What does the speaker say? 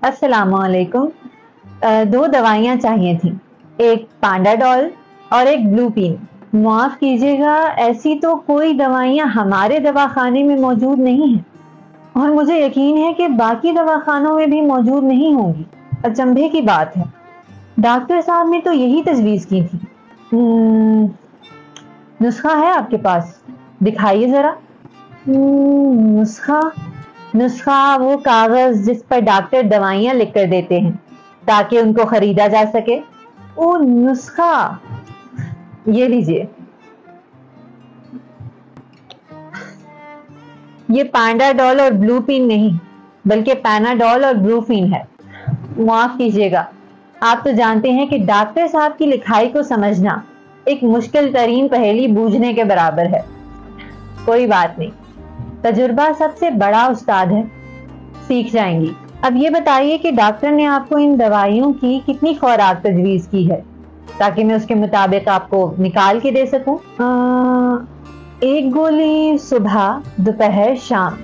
अस्सलाम वालेकुम। दो दवाइयाँ चाहिए थी, एक पैंडाडॉल और एक ब्लूपीन। माफ कीजिएगा, ऐसी तो कोई दवाइयाँ हमारे दवाखाने में मौजूद नहीं हैं और मुझे यकीन है कि बाकी दवाखानों में भी मौजूद नहीं होंगी। अचंभे की बात है, डॉक्टर साहब ने तो यही तजवीज़ की थी। नुस्खा है आपके पास? दिखाइए जरा। नुस्खा नुस्खा वो कागज जिस पर डॉक्टर दवाइयाँ लिख कर देते हैं ताकि उनको खरीदा जा सके। ओ नुस्खा, ये लीजिए। ये पैंडाडॉल और ब्लूपीन नहीं बल्कि पैनाडॉल और ब्लूफीन है। माफ कीजिएगा, आप तो जानते हैं कि डॉक्टर साहब की लिखाई को समझना एक मुश्किल तरीन पहेली बूझने के बराबर है। कोई बात नहीं, तजुर्बा सबसे बड़ा उस्ताद है, सीख जाएंगी। अब ये बताइए कि डॉक्टर ने आपको इन दवाइयों की कितनी खुराक तजवीज़ की है ताकि मैं उसके मुताबिक आपको निकाल के दे सकूं। एक गोली सुबह, दोपहर, शाम।